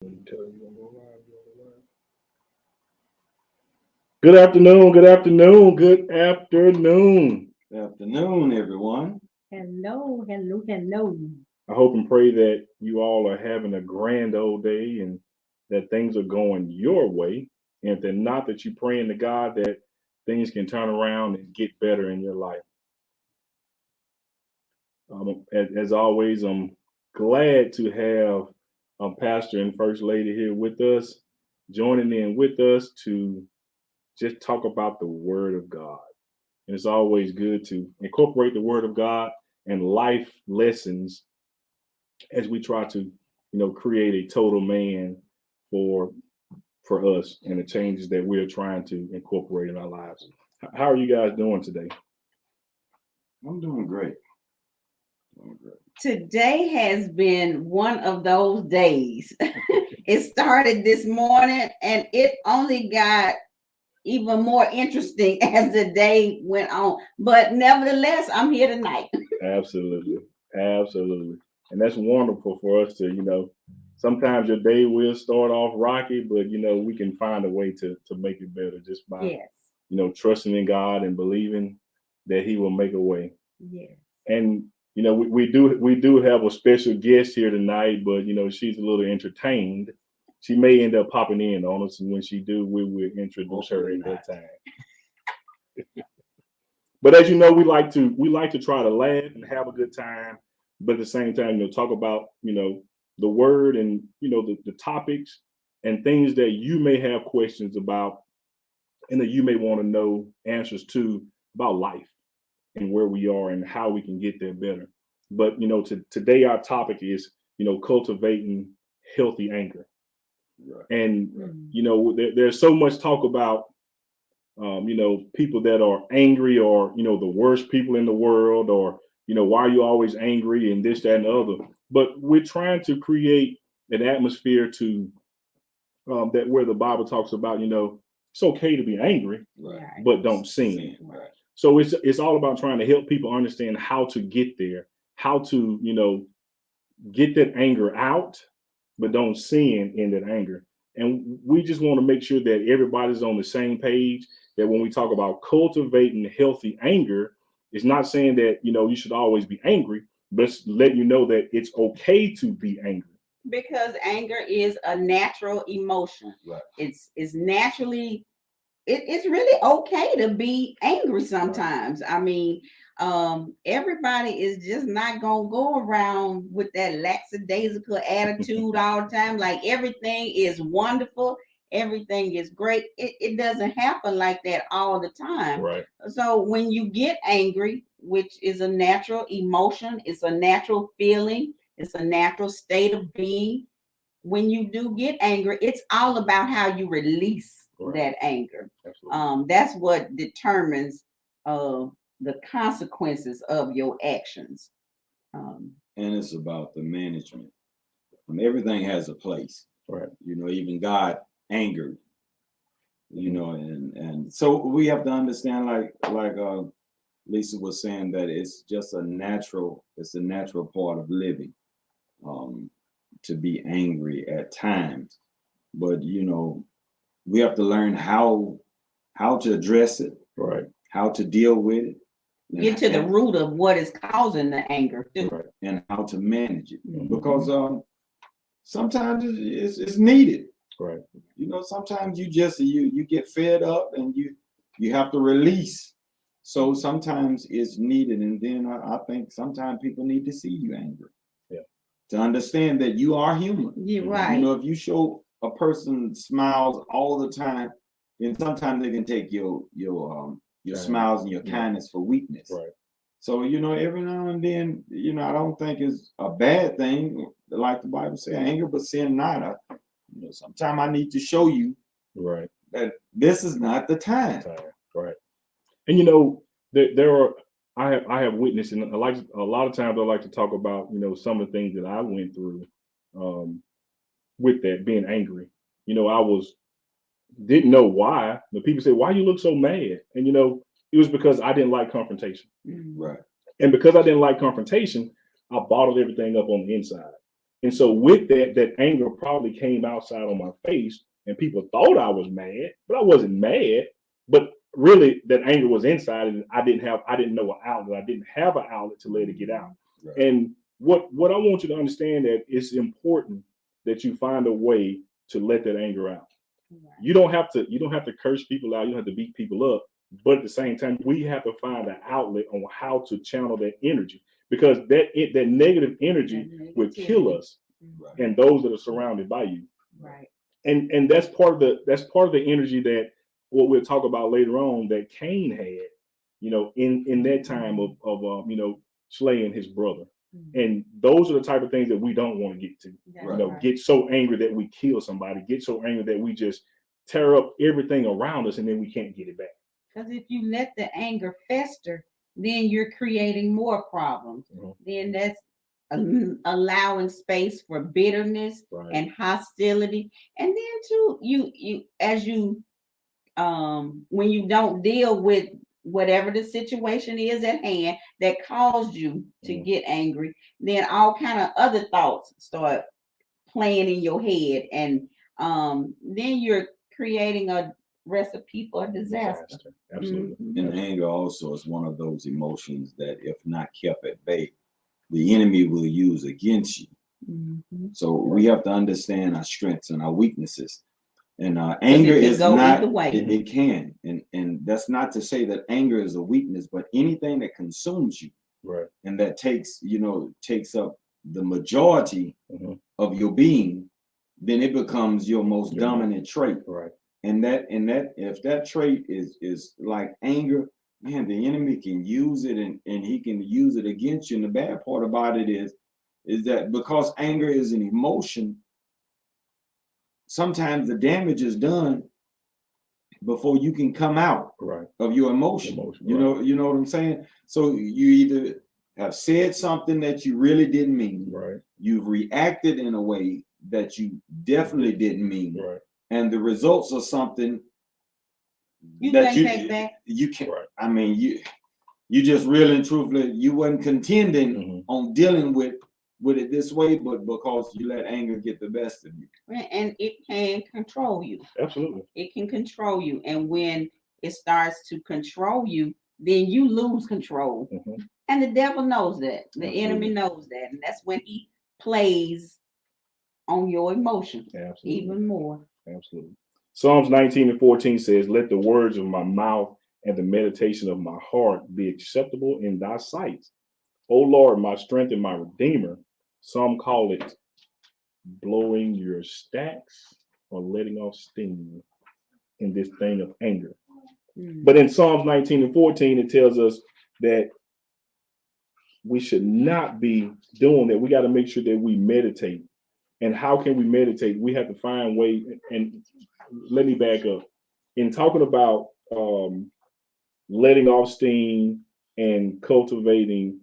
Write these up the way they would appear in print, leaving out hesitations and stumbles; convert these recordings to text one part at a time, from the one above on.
Good afternoon, good afternoon, good afternoon. Good afternoon, everyone. Hello, hello, hello. I hope and pray that you all are having a grand old day and that things are going your way. And if they're not, that you praying to God that things can turn around and get better in your life. As always, I'm glad to have Pastor and First Lady here with us, joining in with us to just talk about the Word of God. And it's always good to incorporate the Word of God and life lessons as we try to, create a total man for us and the changes that we're trying to incorporate in our lives. How are you guys doing today? I'm doing great. Today has been one of those days. It started this morning and it only got even more interesting as the day went on. But nevertheless, I'm here tonight. Absolutely. Absolutely. And that's wonderful for us to, sometimes your day will start off rocky, but, we can find a way to make it better just by, Yes. Trusting in God and believing that He will make a way. Yes. And, we do have a special guest here tonight, but, she's a little entertained. She may end up popping in on us, and when she do, we will introduce her at that time. But as you know, we like to try to laugh and have a good time, but at the same time, talk about the word and the topics and things that you may have questions about, and that you may want to know answers to about life and where we are and how we can get there better. But today our topic is cultivating healthy anger. Right. And there's so much talk about people that are angry, or the worst people in the world, or why are you always angry, and this, that, and the other. But we're trying to create an atmosphere to that where the Bible talks about it's okay to be angry, right, but don't sin. Right. So it's all about trying to help people understand how to get there, how to get that anger out, but don't sin in that anger. And we just want to make sure that everybody's on the same page, that when we talk about cultivating healthy anger, it's not saying that, you should always be angry, but it's letting you know that it's okay to be angry. Because anger is a natural emotion. Right. It's naturally, it's really okay to be angry sometimes. Right. I mean, everybody is just not gonna go around with that lackadaisical attitude all the time. Like everything is wonderful, everything is great. It doesn't happen like that all the time. Right. So when you get angry, which is a natural emotion, it's a natural feeling, it's a natural state of being. When you do get angry, it's all about how you release that anger. That's what determines the consequences of your actions. And it's about the management. Everything has a place. Right. Even God angered. And so we have to understand, like Lisa was saying, that it's just a natural part of living. To be angry at times, but we have to learn how to address it, right? How to deal with it, get to the root of what is causing the anger, right. And how to manage it. Mm-hmm. Because sometimes it's needed, right? Sometimes you just you get fed up and you have to release. So sometimes it's needed, and then I think sometimes people need to see you angry. To understand that you are human. You're right. If you show a person smiles all the time, then sometimes they can take your smiles and your kindness for weakness. Right. So every now and then, I don't think it's a bad thing, like the Bible says, anger, but sin not. Sometimes I need to show you, right, that this is not the time. Right. And there are. I have witnessed, and a lot of times I like to talk about some of the things that I went through with that being angry. I didn't know why, but people say, "Why you look so mad?" And it was because I didn't like confrontation. Right. And because I didn't like confrontation, I bottled everything up on the inside. And so with that, that anger probably came outside on my face, and people thought I was mad, but I wasn't mad. But really, that anger was inside, and I didn't know an outlet. I didn't have an outlet to let it get out. Right. And what I want you to understand, that it's important that you find a way to let that anger out. Right. You don't have to curse people out. You don't have to beat people up. But at the same time, we have to find an outlet on how to channel that energy, because that negative energy will kill us Right. and those that are surrounded by you. Right. And that's part of the energy that what we'll talk about later on that Cain had, in that time of slaying his brother. And those are the type of things that we don't want to get to. Right. Get so angry that we kill somebody, get so angry that we just tear up everything around us, and then we can't get it back. Because if you let the anger fester, then you're creating more problems. Then that's allowing space for bitterness and hostility. And then too, you as you when you don't deal with whatever the situation is at hand that caused you to get angry, then all kind of other thoughts start playing in your head, and then you're creating a recipe for disaster. Absolutely. And anger also is one of those emotions that, if not kept at bay, the enemy will use against you. So we have to understand our strengths and our weaknesses. And anger is not, it can. And that's not to say that anger is a weakness, but anything that consumes you, and that takes up the majority of your being, then it becomes your most dominant trait. Right. And that if that trait is like anger, man, the enemy can use it, and he can use it against you. And the bad part about it is that because anger is an emotion, sometimes the damage is done before you can come out of your emotion. You know what I'm saying? So you either have said something that you really didn't mean, you've reacted in a way that you definitely didn't mean, and the results are something that you take back. You can't. I mean, you just really and truthfully, you wasn't contending on dealing with it this way, but because you let anger get the best of you. And it can control you. Absolutely. It can control you. And when it starts to control you, then you lose control. And the devil knows that. The enemy knows that. And that's when he plays on your emotions even more. Absolutely. Psalms 19:14 says, "Let the words of my mouth and the meditation of my heart be acceptable in thy sight. O Lord, my strength and my redeemer." Some call it blowing your stacks or letting off steam in this thing of anger. But in Psalms 19:14, it tells us that we should not be doing that. We got to make sure that we meditate. And how can we meditate? We have to find ways. And let me back up. In talking about letting off steam and cultivating,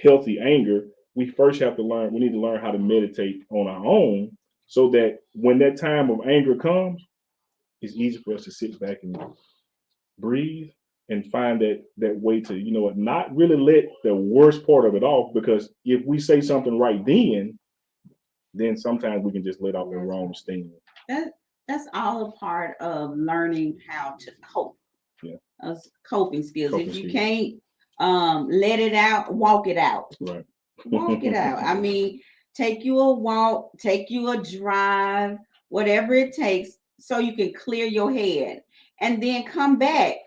healthy anger, we first have to learn. We need to learn how to meditate on our own, so that when that time of anger comes, it's easy for us to sit back and breathe and find that way to, not really let the worst part of it off. Because if we say something right then sometimes we can just let off the wrong steam. That's all a part of learning how to cope. Coping skills. If you can't let it out, walk it out. Right. Walk it out. I mean, take you a walk, take you a drive, whatever it takes, so you can clear your head, and then come back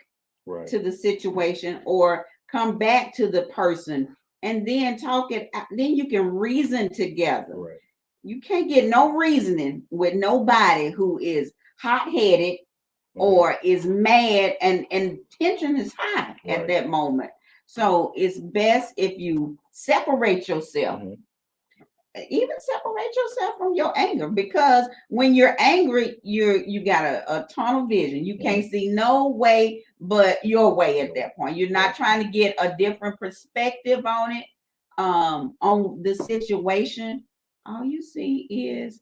to the situation, or come back to the person, and then talk it out. Then you can reason together. Right. You can't get no reasoning with nobody who is hot-headed or is mad, and tension is high at that moment. So it's best if you separate yourself. Even separate yourself from your anger, because when you're angry, you got a tunnel vision. You can't see no way but your way at that point. You're not trying to get a different perspective on it, on the situation. All you see is,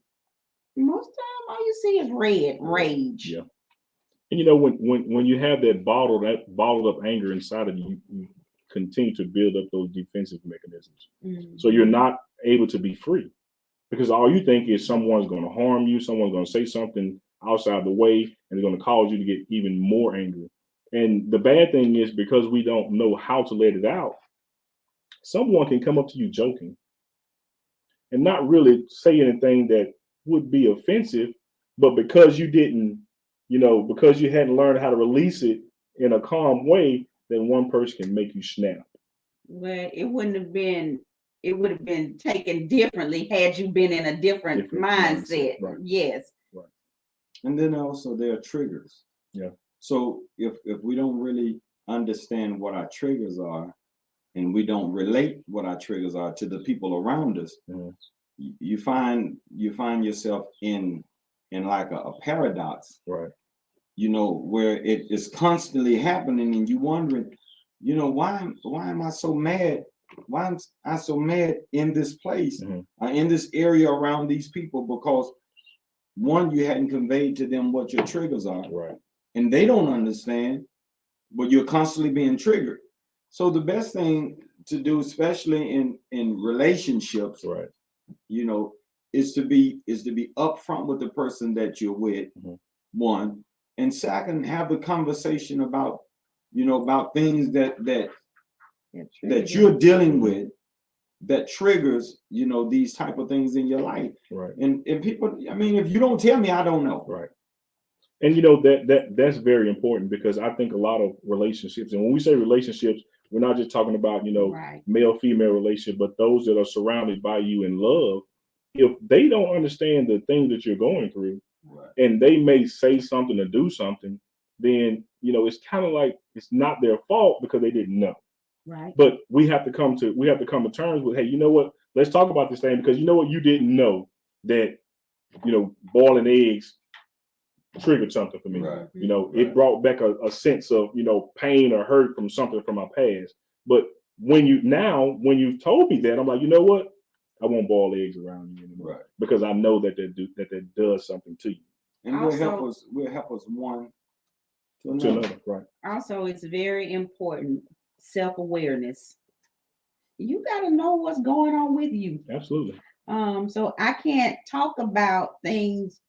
most time, all you see is rage. Yeah. And when you have that bottled up anger inside of you, you continue to build up those defensive mechanisms. Mhm. So you're not able to be free because all you think is someone's going to harm you, someone's going to say something outside the way, and they're going to cause you to get even more angry. And the bad thing is because we don't know how to let it out, someone can come up to you joking and not really say anything that would be offensive, but because you didn't, because you hadn't learned how to release it in a calm way, then one person can make you snap. Well, it would have been taken differently had you been in a different mindset. Right. Yes. Right. And then also there are triggers. Yeah. So if we don't really understand what our triggers are, and we don't relate what our triggers are to the people around us, Mhm. you find yourself in like a paradox, Right. Where it is constantly happening, and you wondering, why am I so mad? Why am I so mad in this place, in this area around these people? Because one, you hadn't conveyed to them what your triggers are, Right. and they don't understand, but you're constantly being triggered. So the best thing to do, especially in relationships, Right. is to be upfront with the person that you're with, one, and second, have the conversation about things that you're dealing with that triggers these type of things in your life. Right. And people, I mean, if you don't tell me, I don't know. Right. And that's very important because I think a lot of relationships, and when we say relationships, we're not just talking about Right. male-female relationship, but those that are surrounded by you in love. If they don't understand the things that you're going through, Right. and they may say something or do something, then it's kind of like it's not their fault because they didn't know. Right. But we have to come to terms with, hey, you know what? Let's talk about this thing because you know what? You didn't know that boiling eggs triggered something for me. Right. It brought back a sense of pain or hurt from something from my past. But when you've told me that, I'm like, you know what? I won't boil eggs around you anymore, Right. because I know that does something to you. And we'll help us one to another. Right. Also, it's very important self-awareness. You got to know what's going on with you. Absolutely. So I can't talk about things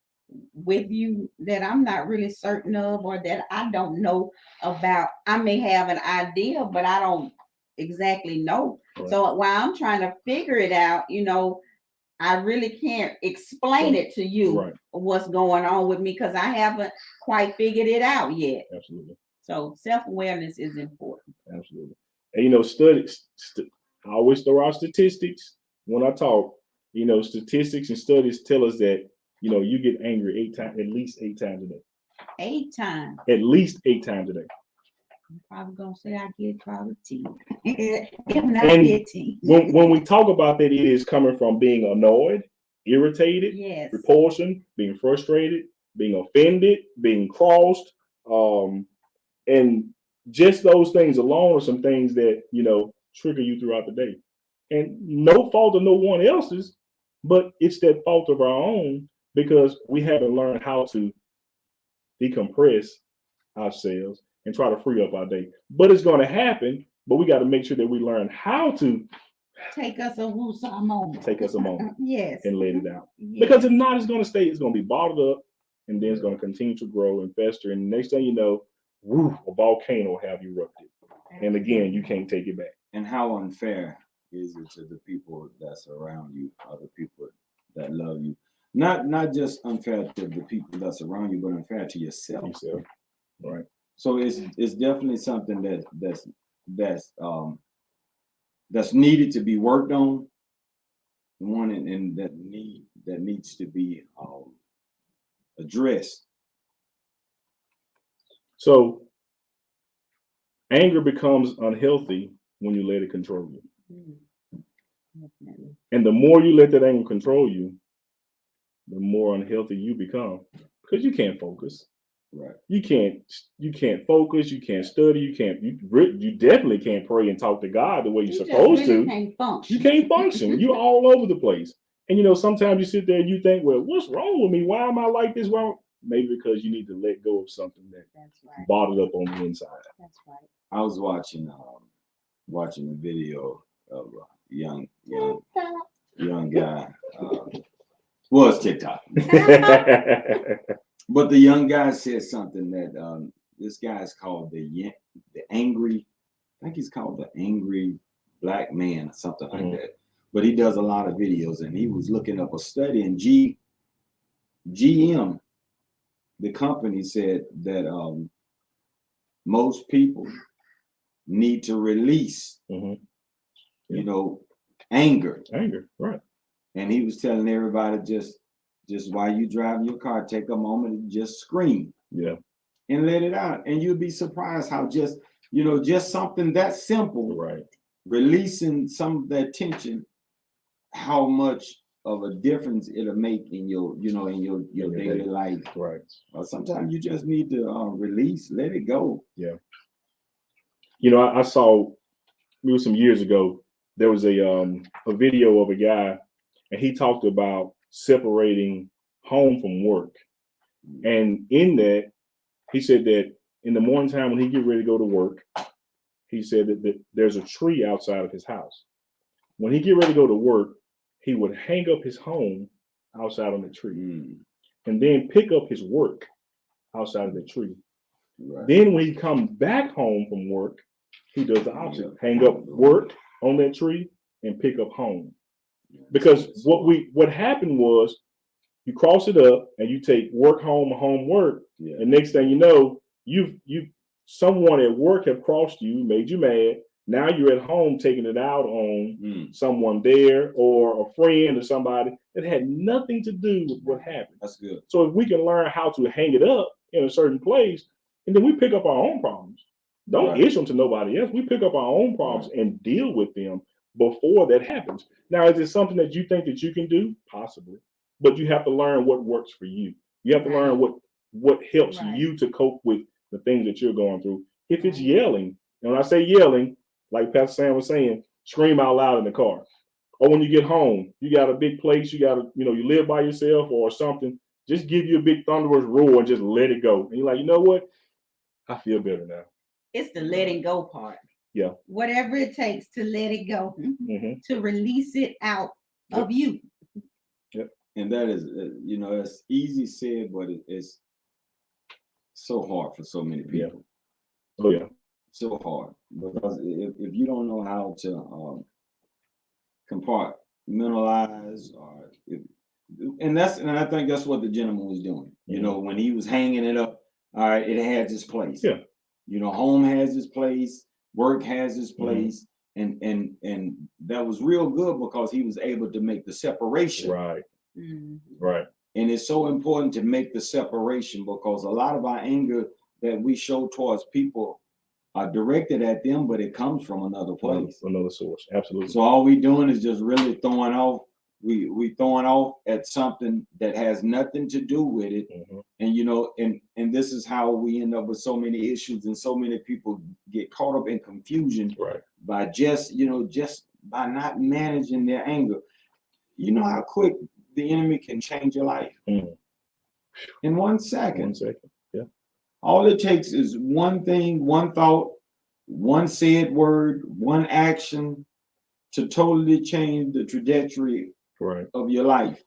with you that I'm not really certain of or that I don't know about. I may have an idea, but I don't exactly know. Right. So while I'm trying to figure it out, I really can't explain it to you what's going on with me because I haven't quite figured it out yet. Absolutely. So self-awareness is important. Absolutely. And studies. I always throw out statistics when I talk. Statistics and studies tell us that you get angry at least 8 times a day. 8 times. At least 8 times a day. I'm probably gonna say I get probably 10, if not And 15. when we talk about that, it is coming from being annoyed, irritated, Yes. repulsion, being frustrated, being offended, being crossed, and just those things alone are some things that trigger you throughout the day. And no fault of no one else's, but it's that fault of our own because we haven't learned how to decompress ourselves and try to free up our day. But it's going to happen, but we got to make sure that we learn how to take us a moment. Take us a moment. Yes. And let it out. Yes. Because if not, it's going to be bottled up, and then it's going to continue to grow and fester. And the next thing you know, a volcano will have erupted. And again, you can't take it back. And how unfair is it to the people that's around you, other people that love you? Not just unfair to the people that's around you, but unfair to yourself. Right. So it's definitely something that's needed to be worked on. One and that needs to be addressed. So anger becomes unhealthy when you let it control you. Definitely. And the more you let that anger control you, the more unhealthy you become because you can't focus. Right. You can't focus. You can't study. You definitely can't pray and talk to God the way you're supposed to. Can't function. You can't function. You're all over the place. And sometimes you sit there and you think, well, what's wrong with me? Why am I like this? Well, maybe because you need to let go of something that's bottled up on the inside. That's right. I was watching watching a video of a young guy. Well, it's TikTok, but the young guy said something that this guy is called the angry. I think he's called the angry black man or something like that. But he does a lot of videos, and he was looking up a study, and GM, the company, said that most people need to release, anger. Anger, right. And he was telling everybody just while you driving your car, take a moment and just scream. Yeah. And let it out. And you'll be surprised how just something that simple, right, releasing some of that tension, how much of a difference it'll make in your daily life. Right. Sometimes you just need to release, let it go. Yeah. I saw maybe some years ago, there was a video of a guy, and he talked about separating home from work. And in that, he said that in the morning time when he get ready to go to work, he said that there's a tree outside of his house. When he get ready to go to work, he would hang up his home outside on the tree, and then pick up his work outside of the tree. Right. Then when he comes back home from work, he does the opposite: hang up work on that tree and pick up home. Because what happened was, you cross it up and you take work home, home work, and next thing you know, you've someone at work have crossed you, made you mad. Now you're at home taking it out on someone there or a friend or somebody that had nothing to do with what happened. That's good. So if we can learn how to hang it up in a certain place, and then we pick up our own problems. Don't issue them to nobody else. We pick up our own problems and deal with them before that happens. Now, is it something that you think that you can do? Possibly. But you have to learn what works for you. You have to learn what helps you to cope with the things that you're going through. If it's yelling, and when I say yelling, like Pastor Sam was saying, scream out loud in the car. Or when you get home, you got a big place, you live by yourself or something, just give you a big thunderous roar and just let it go. And you're like, you know what? I feel better now. It's the letting go part. Yeah. Whatever it takes to let it go, to release it out of you. Yep. And that is, it's easy said, but it's so hard for so many people. Yeah. Oh, yeah. So hard. Because if you don't know how to compartmentalize, and I think that's what the gentleman was doing. When he was hanging it up, all right, it has its place. Yeah. Home has its place, work has its place, and that was real good because he was able to make the separation. Right. Right. And it's so important to make the separation because a lot of our anger that we show towards people are directed at them, but it comes from another place, another source. Absolutely. So all we doing is just really throwing off. We throwing off at something that has nothing to do with it, and this is how we end up with so many issues, and so many people get caught up in confusion by just by not managing their anger. You know how quick the enemy can change your life in 1 second. 1 second. Yeah. All it takes is one thing, one thought, one said word, one action to totally change the trajectory of your life.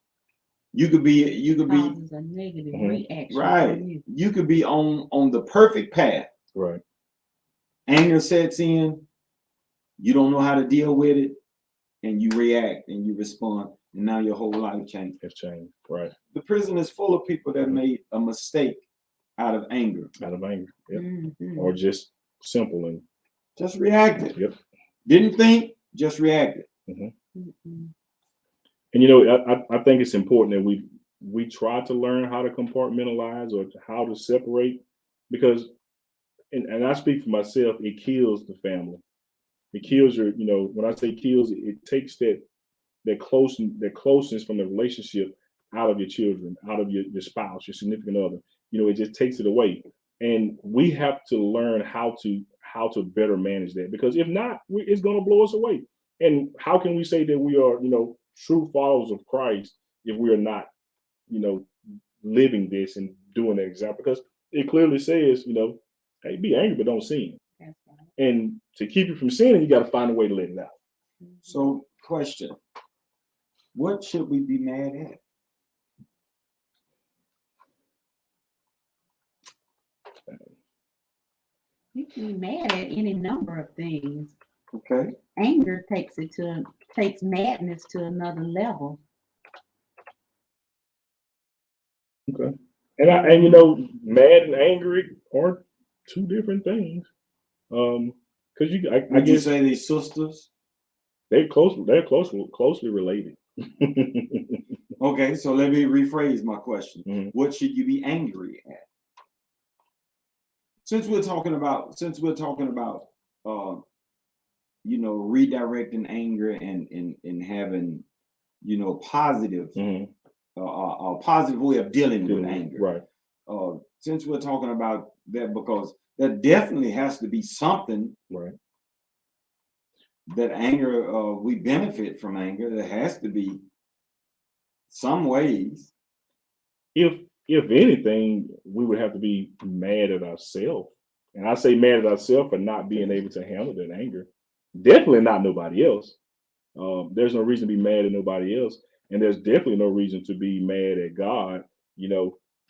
You could be a negative reaction. Right. You could be on the perfect path. Right. Anger sets in, you don't know how to deal with it, and you react and you respond, and now your whole life changed. It's changed. Right. The prison is full of people that made a mistake out of anger. Yep. Or just simple and just reacted. Yep. Didn't think, just reacted. And I think it's important that we try to learn how to compartmentalize or how to separate, because and I speak for myself, it kills the family. It kills your, when I say kills, it takes that closeness from the relationship out of your children, out of your spouse, your significant other. It just takes it away. And we have to learn how to better manage that, because if not, it's going to blow us away. And how can we say that we are, true followers of Christ if we are not, living this and doing that example? Because it clearly says, hey, be angry, but don't sin. And to keep you from sinning, you got to find a way to let it out. So, question: what should we be mad at? You can be mad at any number of things. Okay. Anger takes madness to another level. Okay. And you know, mad and angry are two different things. Because I Would you guess say these sisters? they're closely related. Okay, so let me rephrase my question. Mhm. What should you be angry at? Since we're talking about redirecting anger and having positive Mhm. a positive way of dealing with anger. Right. Since we're talking about that, because there definitely has to be something Right. that anger, we benefit from anger. There has to be some ways. If anything, we would have to be mad at ourselves. And I say mad at ourselves for not being able to handle that anger. Definitely not nobody else. There's no reason to be mad at nobody else. And there's definitely no reason to be mad at God,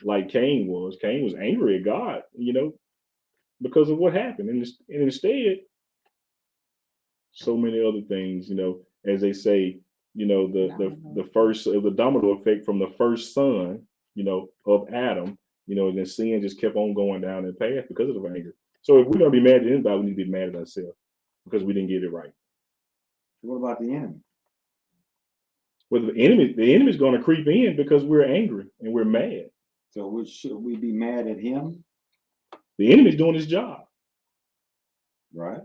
like Cain was. Cain was angry at God, because of what happened. And instead, so many other things, as they say, the first of the domino effect from the first son, of Adam, and then sin just kept on going down that path because of the anger. So if we're gonna be mad at anybody, we need to be mad at ourselves because we didn't get it right. What about the enemy? Well, the enemy's gonna creep in because we're angry and we're mad. So should we be mad at him? The enemy's doing his job. Right.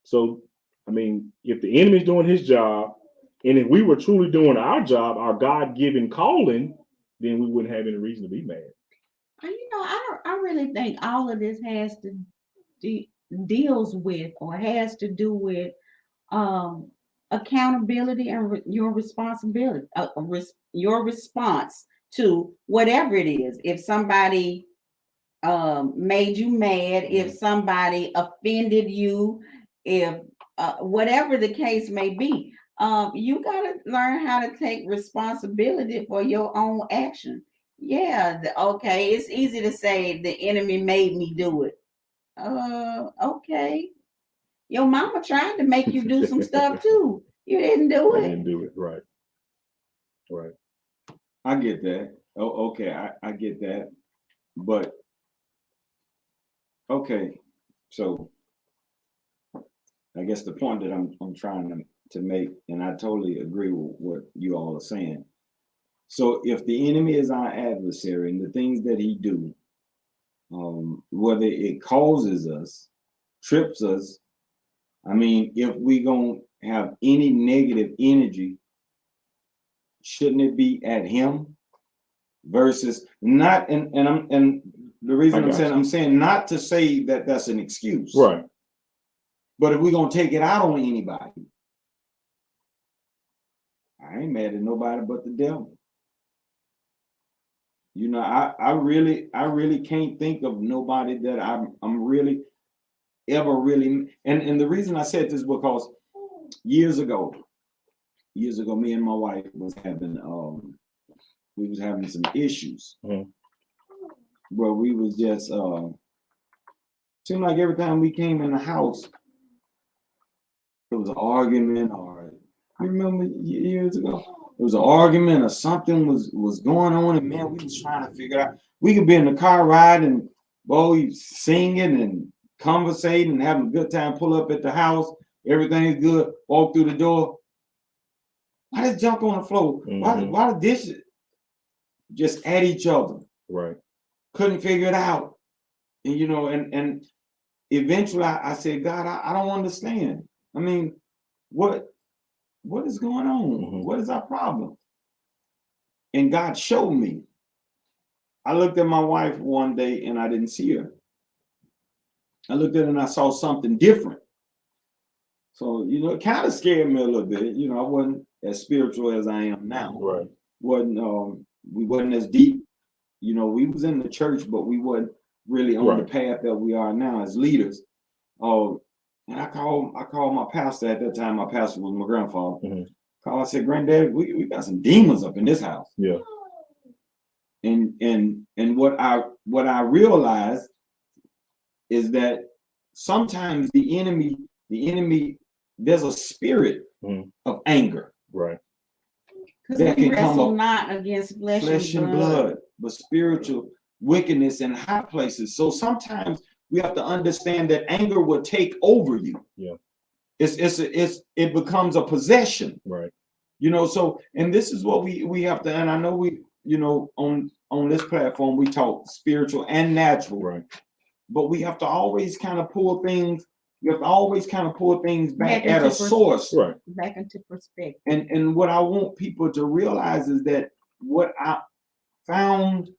So, I mean, if the enemy's doing his job, and if we were truly doing our job, our God-given calling, then we wouldn't have any reason to be mad. I really think all of this has to deals with or has to do with accountability and your responsibility, your response to whatever it is. If somebody made you mad, if somebody offended you, if whatever the case may be, you got to learn how to take responsibility for your own action. Yeah, okay, it's easy to say the enemy made me do it. Okay. Your mama tried to make you do some stuff too. You didn't do it. Didn't do it, right. Right. I get that. Oh, okay, I get that. But okay, so I guess the point that I'm trying to make, and I totally agree with what you all are saying. So if the enemy is our adversary and the things that he do, whether it causes us, trips us, I mean, if we gonna have any negative energy, shouldn't it be at him versus not? And the reason I'm saying not to say that that's an excuse, right? But if we're gonna take it out on anybody, I ain't mad at nobody but the devil. I really can't think of nobody that I'm really ever really, and the reason I said this because years ago, me and my wife was having some issues where we was just seemed like every time we came in the house, it was an argument, or you remember years ago? It was an argument or something was going on, and man, we was trying to figure out. We could be in the car riding, boy, singing and conversating and having a good time, pull up at the house, everything's good, walk through the door. Why does junk on the floor? Why the dishes just at each other? Right. Couldn't figure it out. And and eventually I said, God, I don't understand. I mean, what is going on? What is our problem? And God showed me. I looked at my wife one day and I didn't see her. I looked at her and I saw something different. So, it kind of scared me a little bit. I wasn't as spiritual as I am now. Right. We wasn't as deep. We was in the church, but we wasn't really on the path that we are now as leaders. And I called my pastor at that time. My pastor was my grandfather. Mm-hmm. I said, Granddad, we got some demons up in this house. Yeah. And what I realized is that sometimes the enemy, there's a spirit of anger. Right. Because we wrestle not against flesh and blood, but spiritual wickedness in high places. So sometimes we have to understand that anger will take over you. Yeah. It becomes a possession. Right. So, and this is what we have to, and I know we, on this platform, we talk spiritual and natural. Right. But we have to always kind of pull things. You have to always kind of pull things back at a source. Right. Back into perspective. And what I want people to realize is that what I found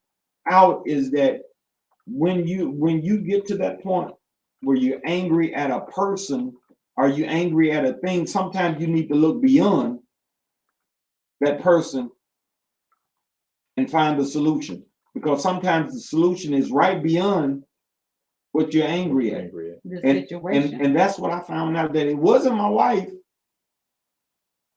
out is that when you get to that point where you're angry at a person or you angry at a thing, sometimes you need to look beyond that person and find the solution. Because sometimes the solution is right beyond what you're angry at. The situation. And that's what I found out, that it wasn't my wife.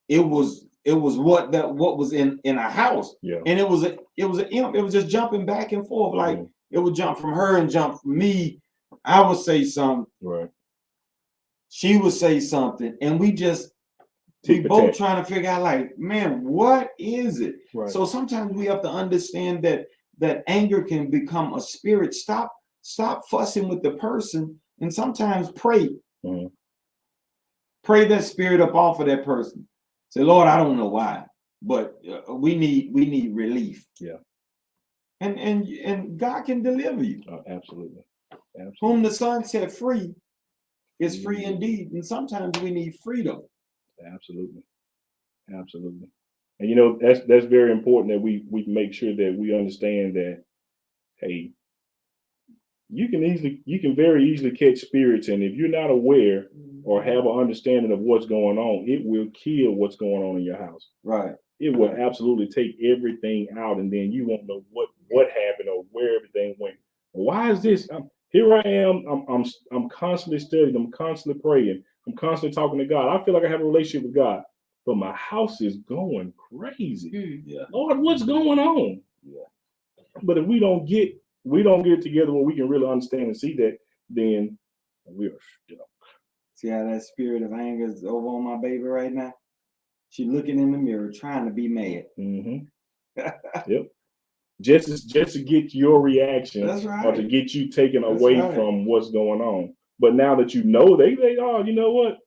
It was what was in a house. Yeah. And it was just jumping back and forth. Like it would jump from her and jump from me. I would say something. Right. She would say something, and we both trying to figure out, like, man, what is it? Right. So sometimes we have to understand that anger can become a spirit. Stop fussing with the person, and sometimes pray. Mm-hmm. Pray that spirit up off of that person. Say, Lord, I don't know why, but we need relief. Yeah. And God can deliver you. Absolutely. Whom the Son set free is free indeed. And sometimes we need freedom. Absolutely. And that's very important that we make sure that we understand that, hey, you can very easily catch spirits, and if you're not aware or have an understanding of what's going on, it will kill what's going on in your house. Right. It will absolutely take everything out, and then you won't know what happened or where everything went. Why is this? Here I am. I'm constantly studying. I'm constantly praying. I'm constantly talking to God. I feel like I have a relationship with God, but my house is going crazy. Yeah. Lord, what's going on? Yeah. But if we don't get it together where we can really understand and see that, then we are stuck. See how that spirit of anger is over on my baby right now? She's looking in the mirror trying to be mad. Mm-hmm. Yep. Just to get your reaction. That's right. Or to get you taken away from what's going on. But now that you know, they you know what?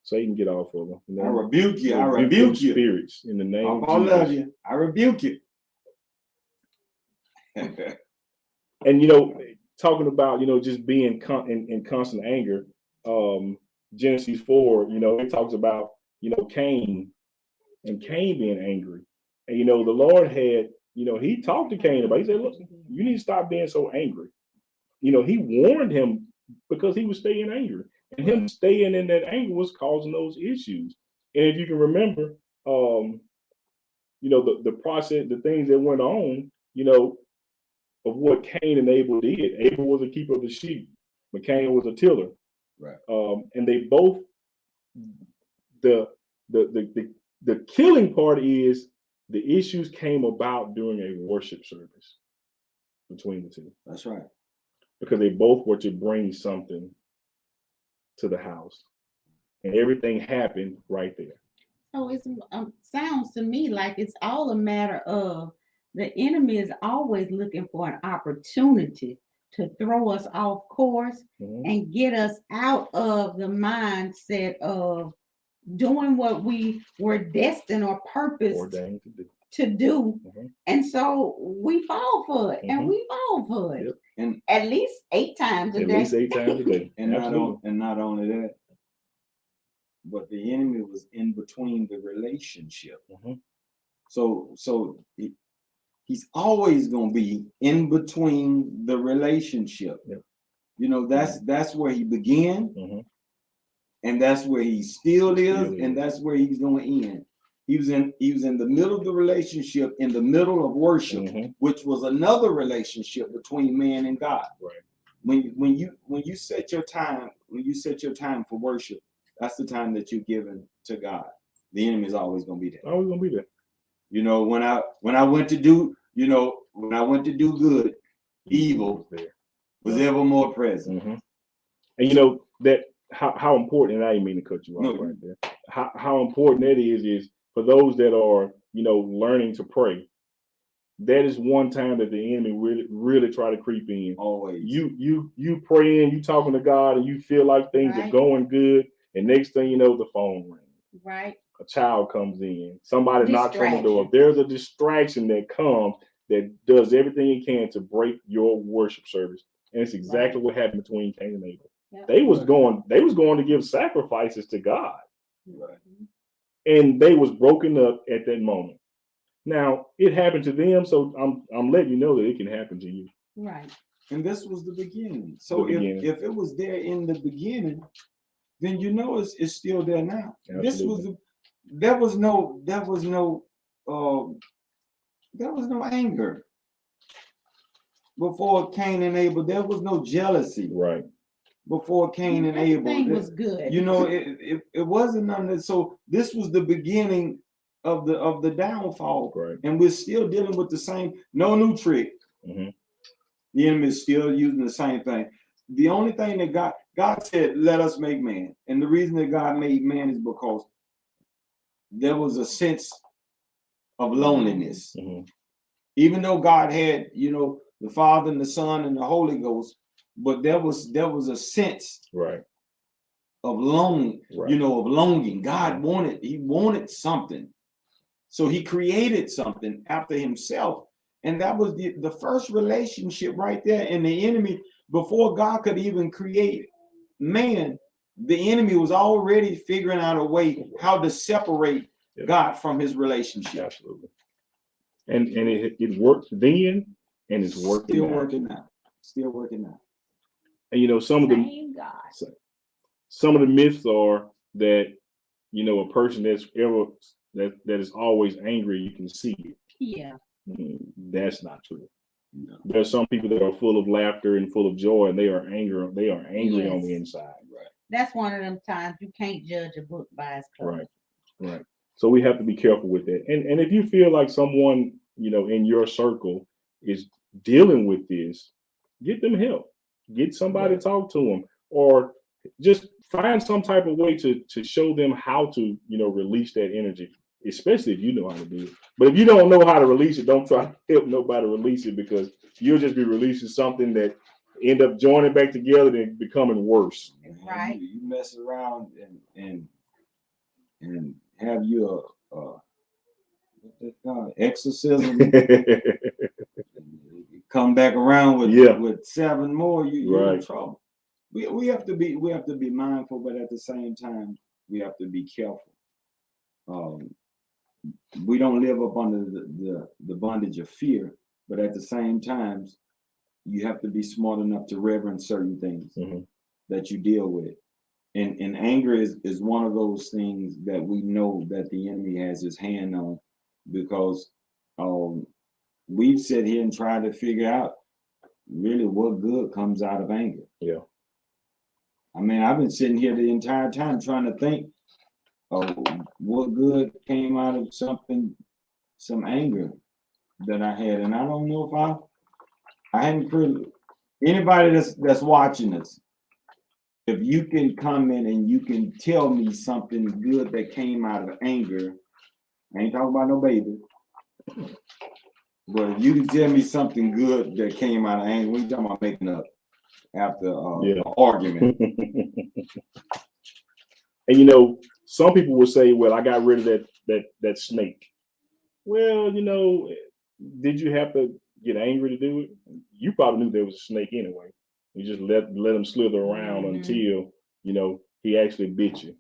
Satan, get off of them. I rebuke you. I rebuke you. Spirits in the name of Jesus. I love you. I rebuke you. And talking about just being in constant anger, Genesis 4, it talks about Cain being angry, and the Lord had he talked to Cain about. He said, "Look, you need to stop being so angry." He warned him because he was staying angry, and him staying in that anger was causing those issues. And if you can remember, the process, the things that went on, of what Cain and Abel did. Abel was a keeper of the sheep, but Cain was a tiller. Right. And they both, the killing part is the issues came about during a worship service between the two. That's right. Because they both were to bring something to the house, and everything happened right there. So it sounds to me like it's all a matter of the enemy is always looking for an opportunity to throw us off course and get us out of the mindset of doing what we were destined or purposed ordained to do. And so we fall for it, and we fall for it. Yep. And at least 8 times a day. At least 8 times a day. And not only that, but the enemy was in between the relationship. So he's always going to be in between the relationship. Yep. That's where he began, and that's where he still is, and that's where he's going to end. He was in the middle of the relationship, in the middle of worship, which was another relationship between man and God. Right. when you set your time, for worship, that's the time that you're giving to God. The enemy is always going to be there. Always gonna be there. You know, when I went to do, when I went to do good, evil was ever more present. Mm-hmm. And you know that how important, and I didn't mean to cut you off right there. How important that is for those that are, learning to pray. That is one time that the enemy really try to creep in. Always. You praying, you talking to God, and you feel like things are going good, and next thing you know, the phone rings. Right. A child comes in, somebody knocks on the door. There's a distraction that comes that does everything it can to break your worship service. And it's exactly what happened between Cain and Abel. Yep. They was going to give sacrifices to God. Right. And they was broken up at that moment. Now it happened to them, so I'm letting you know that it can happen to you. Right. And this was the beginning. So if it was there in the beginning, then it's still there now. Absolutely. There was no anger before Cain and Abel. There was no jealousy. Right. Before Cain and Abel. Everything was good. It wasn't none of that. So this was the beginning of the downfall. Right. And we're still dealing with the same, no new trick. Mm-hmm. The enemy is still using the same thing. The only thing that God said, let us make man. And the reason that God made man is because there was a sense of loneliness. Mm-hmm. Even though God had, the Father and the Son and the Holy Ghost, but there was a sense right. of longing, of longing. God wanted something. So he created something after himself. And that was the first relationship right there. And the enemy, before God could even create man, the enemy was already figuring out a way how to separate God from his relationship. Absolutely. And it worked then, and it's working Still now. working now. Still working now. And some of the myths are that, a person that is always angry, you can see it. Yeah. That's not true. No. There's some people that are full of laughter and full of joy, and they are angry. They are angry on the inside. Right. That's one of them times you can't judge a book by its cover. Right. Right. So we have to be careful with that. And if you feel like someone, in your circle is dealing with this, get them help. Get somebody to talk to them, or just find some type of way to show them how to, release that energy, especially if you know how to do it. But if you don't know how to release it, don't try to help nobody release it, because you'll just be releasing something that end up joining back together and becoming worse. Right. You mess around and have you exorcism. Come back around with 7 more, you're in trouble. We have to be mindful, but at the same time, we have to be careful. We don't live up under the bondage of fear, but at the same time, you have to be smart enough to reverence certain things that you deal with. And anger is one of those things that we know that the enemy has his hand on, because we've sat here and tried to figure out really what good comes out of anger. Yeah. I mean, I've been sitting here the entire time trying to think of what good came out of some anger that I had. And I don't know if I hadn't really, anybody that's watching us, if you can comment and you can tell me something good that came out of anger, I ain't talking about no baby. But if you can tell me something good that came out of anger, we talking about making up after an argument. And some people will say, "Well, I got rid of that snake." Well, did you have to get angry to do it? You probably knew there was a snake anyway. You just let him slither around until he actually bit you.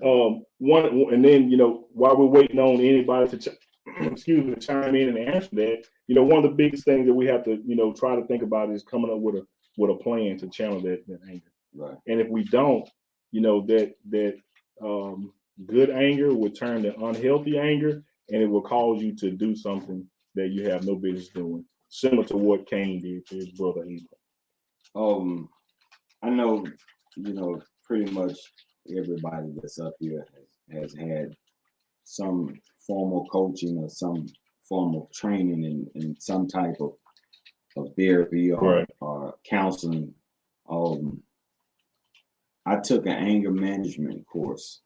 And then while we're waiting on anybody to chime in and answer that, one of the biggest things that we have to try to think about is coming up with a plan to channel that anger. Right. And if we don't, that good anger will turn to unhealthy anger, and it will cause you to do something that you have no business doing. similar to what Cain did to his brother Abel? I know, pretty much everybody that's up here has had some formal coaching or some form of training in some type of therapy or counseling. I took an anger management course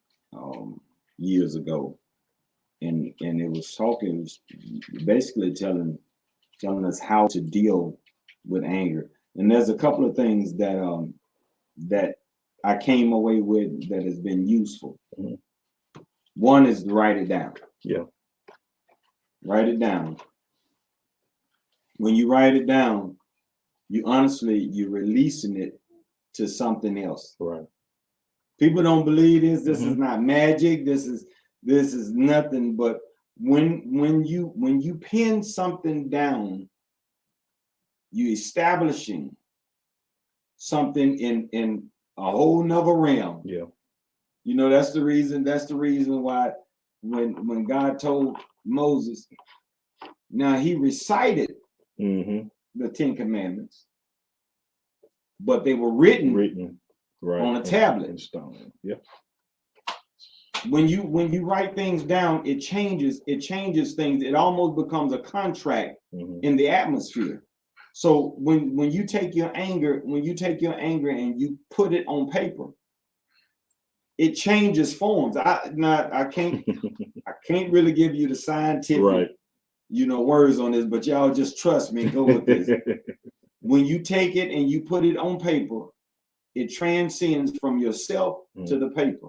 years ago, and it was basically telling us how to deal with anger. And there's a couple of things that I came away with that has been useful. Mm-hmm. One is to write it down. Yeah. Write it down. When you write it down, you're releasing it to something else. Right. People don't believe this. This Mm-hmm. is not magic. This is nothing. But when you pin something down, you're establishing something in a whole nother realm. Yeah. That's the reason why when God told Moses, now he recited the 10 Commandments, but they were written right on a tablet in stone. Yeah. When you write things down, it changes things. It almost becomes a contract in the atmosphere. So when you take your anger and you put it on paper, it changes forms. I can't really give you the scientific words on this, but y'all just trust me and go with this. When you take it and you put it on paper, it transcends from yourself to the paper.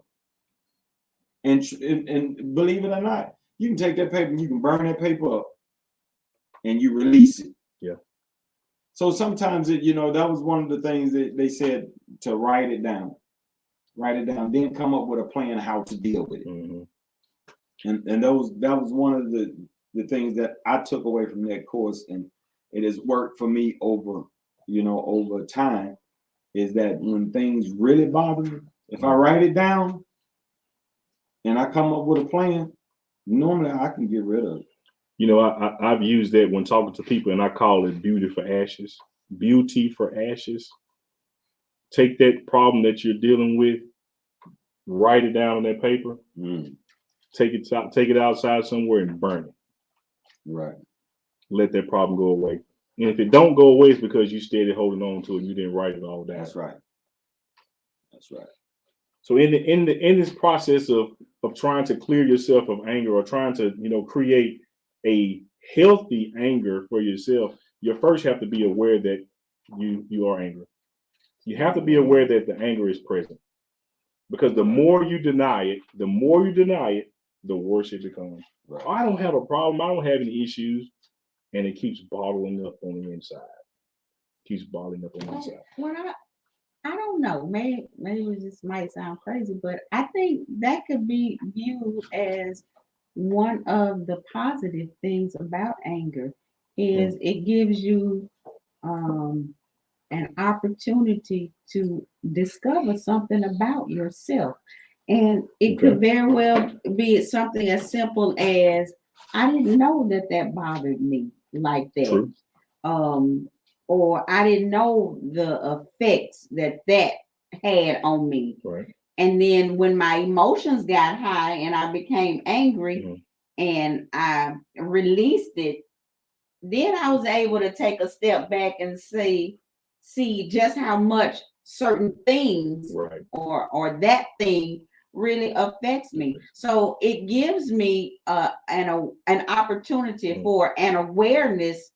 And believe it or not, you can take that paper and you can burn that paper up and you release it. Yeah. So sometimes that was one of the things that they said, to write it down, then come up with a plan how to deal with it. And that was one of the things that I took away from that course, and it has worked for me over time, is that when things really bother me, if I write it down and I come up with a plan, normally I can get rid of it. I've used that when talking to people, and I call it beauty for ashes. Beauty for ashes. Take that problem that you're dealing with, write it down on that paper, take it outside somewhere and burn it. Right. Let that problem go away. And if it don't go away, it's because you steady holding on to it. You didn't write it all down. That's right. So in this process of trying to clear yourself of anger, or trying to create a healthy anger for yourself, you first have to be aware that you are angry. You have to be aware that the anger is present, because the more you deny it, the worse it becomes. Right. Oh, I don't have a problem. I don't have any issues, and it keeps bottling up on the inside. Well, I don't know. Maybe this might sound crazy, but I think that could be viewed as one of the positive things about anger is it gives you an opportunity to discover something about yourself. And it could very well be something as simple as, I didn't know that bothered me like that. True. Or I didn't know the effects that had on me. Right. And then when my emotions got high and I became angry and I released it, then I was able to take a step back and see just how much certain things or that thing really affects me. So it gives me an opportunity for an awareness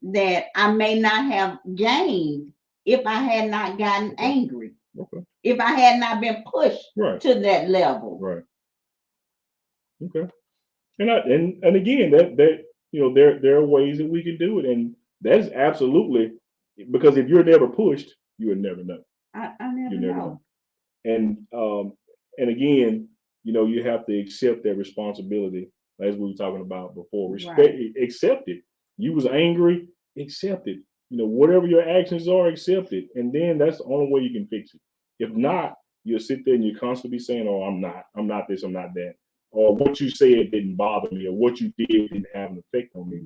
that I may not have gained if I had not gotten angry, if I had not been pushed to that level. Right. Okay. And again, that there are ways that we can do it, and that's absolutely, because if you're never pushed, you would never know. I never know. And again, you have to accept that responsibility, as we were talking about before. Accept it. You was angry, accept it. Whatever your actions are, accept it. And then that's the only way you can fix it. If not, you'll sit there and you'll constantly be saying, oh, I'm not this, I'm not that. Or what you said didn't bother me, or what you did didn't have an effect on me,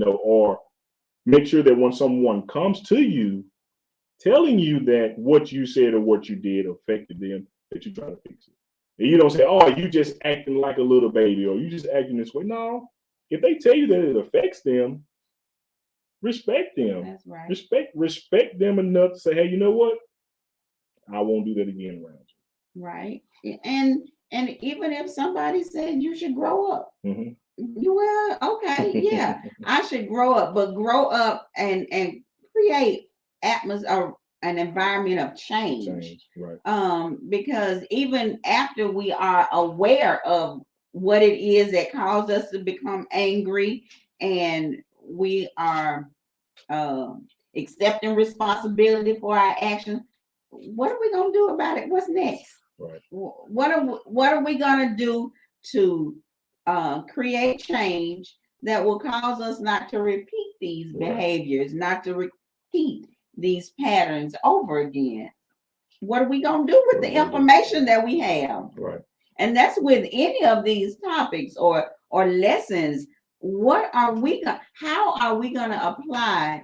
or make sure that when someone comes to you telling you that what you said or what you did affected them, that you try to fix it. And you don't say, oh, you just acting like a little baby, or you just acting this way. No, if they tell you that it affects them, respect them. That's right. Respect them enough to say, hey, you know what? I won't do that again around you. Right. And even if somebody said you should grow up, well, okay, yeah, I should grow up, but grow up and create atmosphere, an environment of change. Right. Because even after we are aware of what it is that caused us to become angry, and we are accepting responsibility for our actions, what are we gonna do about it? What's next? Right. What are we gonna do to create change that will cause us not to repeat these behaviors, not to repeat these patterns over again? What are we gonna do with the information that we have? Right. And that's with any of these topics or lessons. What are we going? How are we going to apply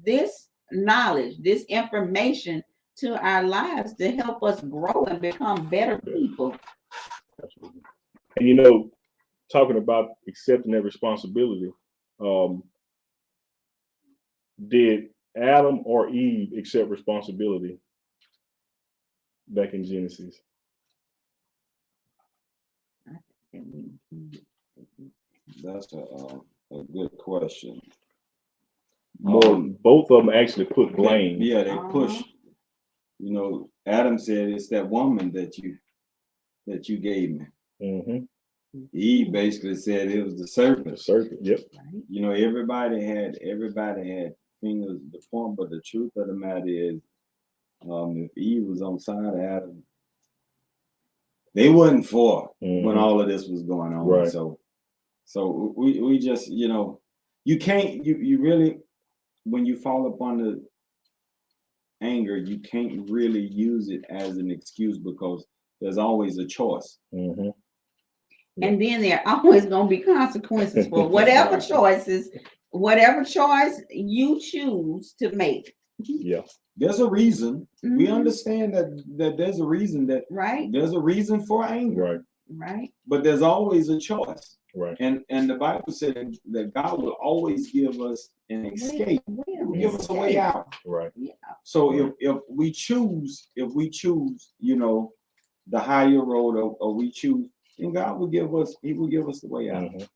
this knowledge, this information to our lives to help us grow and become better people? Absolutely. And you know, talking about accepting that responsibility, did Adam or Eve accept responsibility back in Genesis? That's a good question. Both of them actually put blame. They push. You know, Adam said, "It's that woman that you gave me." Eve basically said it was the serpent. The serpent. Yep. You know, everybody had fingers to point, but the truth of the matter is, if Eve was on the side of Adam, they wasn't for when all of this was going on. Right. So we just, you know, you can't, you really, when you fall upon the anger, you can't really use it as an excuse, because there's always a choice. And then there are always going to be consequences for whatever whatever choice you choose to make. Yeah. There's a reason. We understand that there's a reason there's a reason for anger. Right. But there's always a choice. Right. And the Bible said that God will always give us an escape. He'll give us a way out. Right. Yeah. So if we choose, you know, the higher road, or we choose, then God will give us, He will give us the way out. We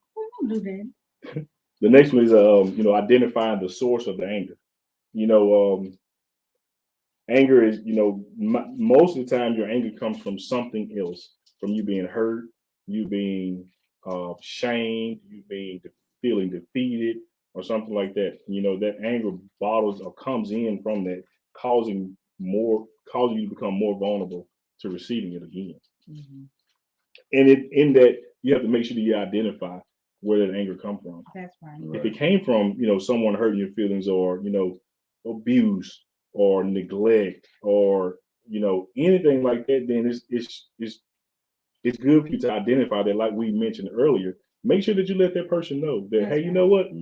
don't do that. The next one is you know, identifying the source of the anger. You know, anger is, you know, most of the time your anger comes from something else, from you being hurt, you being shamed, you being feeling defeated, or something like that. You know, that anger bottles or comes in from that, causing you to become more vulnerable to receiving it again. And in that, you have to make sure that you identify where that anger come from. That's right. If it came from, you know, someone hurting your feelings, or, you know, abuse or neglect, or, you know, anything like that, then it's good for you to identify that, like we mentioned earlier. Make sure that you let that person know that, hey, you know what?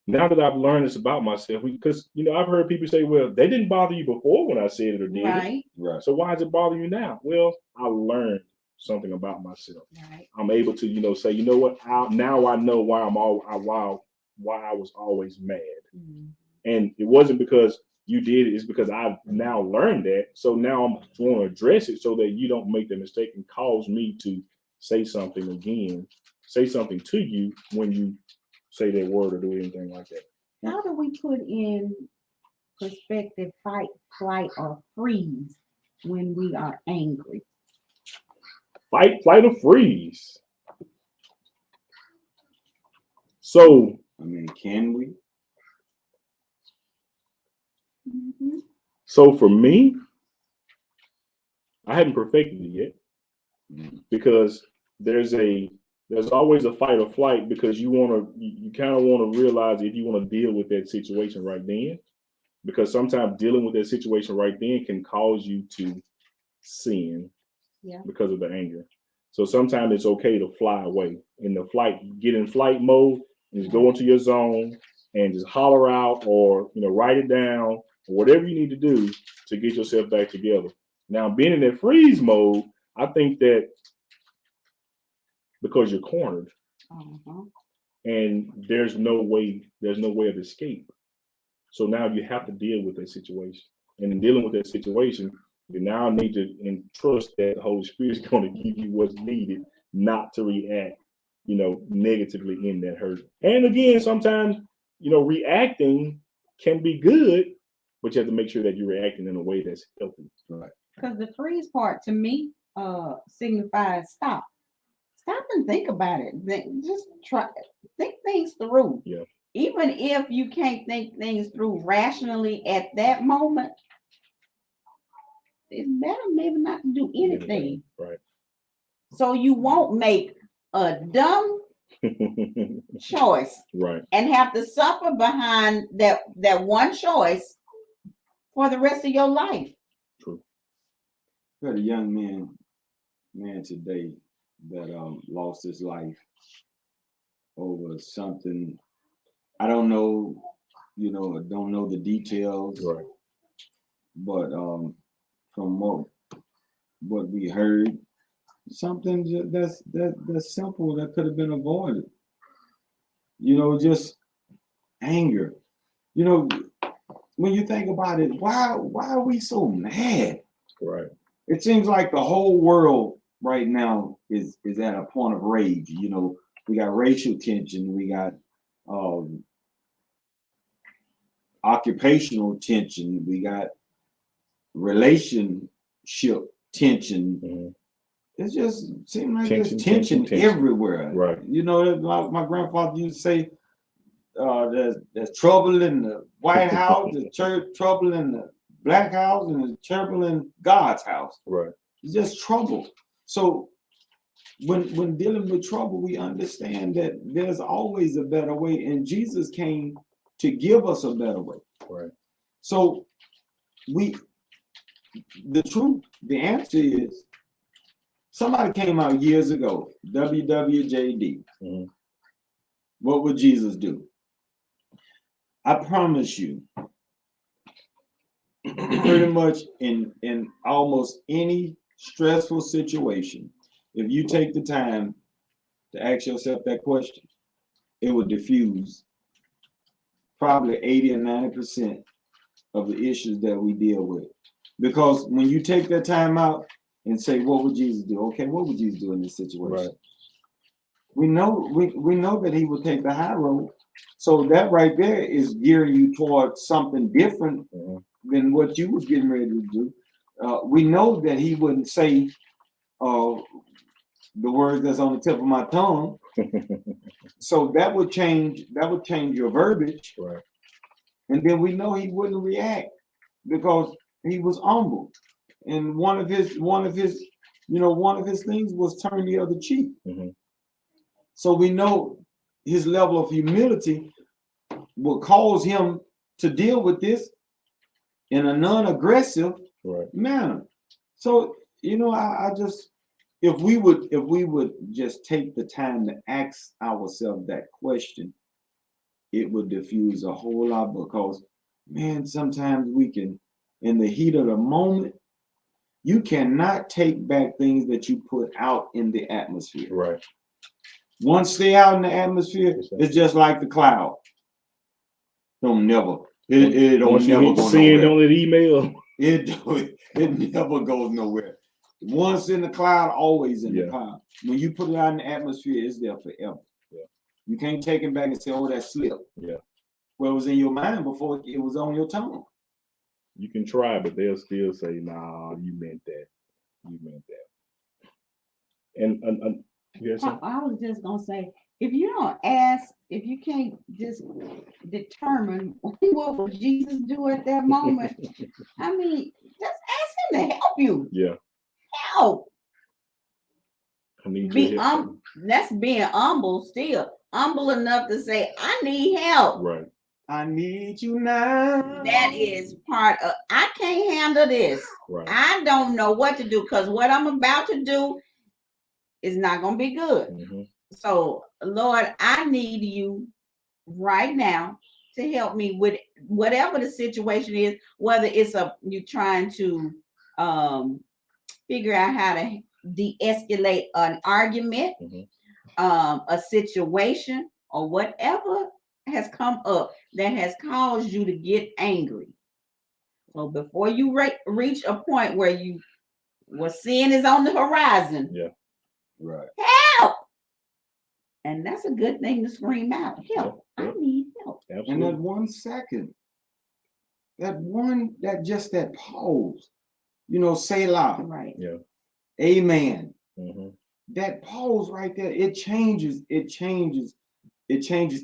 Now that I've learned this about myself, because, you know, I've heard people say, well, they didn't bother you before when I said it or did it. Right. So why does it bother you now? Well, I learned something about myself. Right. I'm able to, you know, say, you know what? Now I know why why I was always mad. And it wasn't because you did it. It's because I've now learned that. So now I'm going to address it so that you don't make the mistake and cause me to say something again, say something to you when you say that word or do anything like that. How do we put in perspective fight, flight, or freeze when we are angry? Fight, flight, or freeze. So, I mean, can we? So for me, I haven't perfected it yet, because there's always a fight or flight, because you kind of want to realize if you want to deal with that situation right then, because sometimes dealing with that situation right then can cause you to sin because of the anger. So sometimes it's okay to fly away. In the flight, get in flight mode and just go into your zone and just holler out, or write it down, or whatever you need to do to get yourself back together. Now, being in that freeze mode, I think that because you're cornered and there's no way of escape. So now you have to deal with that situation. And in dealing with that situation, you now need to trust that the Holy Spirit is going to give you what's needed, not to react, negatively in that hurt. And again, sometimes, reacting can be good, but you have to make sure that you're reacting in a way that's healthy. Right. Because the freeze part to me signifies stop and think about it. Just think things through. Yeah. Even if you can't think things through rationally at that moment, it's better maybe not to do anything. Right. So you won't make a dumb choice, right, and have to suffer behind that one choice for the rest of your life. True. We had a young man today that lost his life over something. I don't know, don't know the details. Right. But from what we heard, something that's simple that could have been avoided. Just anger. When you think about it, why are we so mad? Right. It seems like the whole world right now is at a point of rage. We got racial tension, we got occupational tension, we got relationship tension. Mm-hmm. It just seems like there's tension everywhere. Right. Like my grandfather used to say, there's trouble in the White House, there's trouble in the Black House, and there's trouble in God's house. Right. It's just trouble. So when dealing with trouble, we understand that there's always a better way, and Jesus came to give us a better way. Right. So the answer is, somebody came out years ago, WWJD. Mm-hmm. What would Jesus do? I promise you, pretty much in almost any stressful situation, if you take the time to ask yourself that question, it will diffuse probably 80 or 90% of the issues that we deal with. Because when you take that time out and say, what would Jesus do? Okay, what would Jesus do in this situation? Right. We know that he would take the high road. So that right there is gearing you towards something different than what you was getting ready to do. We know that he wouldn't say the words that's on the tip of my tongue. So that would change your verbiage. Right. And then we know he wouldn't react because he was humble. And one of his things was turn the other cheek. Mm-hmm. So we know his level of humility will cause him to deal with this in a non-aggressive manner. So I just, if we would just take the time to ask ourselves that question, it would diffuse a whole lot. Because man, sometimes we can, in the heat of the moment, you cannot take back things that you put out in the atmosphere. Right. Once they're out in the atmosphere, it's just like the cloud. It don't never go nowhere. On that email. It never goes nowhere. Once in the cloud, always in the cloud. When you put it out in the atmosphere, it's there forever. Yeah. You can't take it back and say, "Oh, that slipped." Yeah. Well, it was in your mind before it was on your tongue. You can try, but they'll still say, "Nah, you meant that. You meant that." And yes, I was just gonna say, if you don't ask, if you can't just determine what would Jesus do at that moment, I mean, just ask him to help you. Yeah. Help. I need your help. That's being humble still. Humble enough to say, I need help. Right. I need you now. That is part of, I can't handle this. Right. I don't know what to do because what I'm about to do is not going to be good. Mm-hmm. So, Lord, I need you right now to help me with whatever the situation is, whether it's you trying to figure out how to de-escalate an argument, a situation, or whatever has come up that has caused you to get angry. So before you reach a point where sin is on the horizon, Right. help. And that's a good thing to scream out. Help. I need help. Absolutely. And that 1 second, that pause, say loud. Right. Yeah. Amen. Mm-hmm. That pause right there, it changes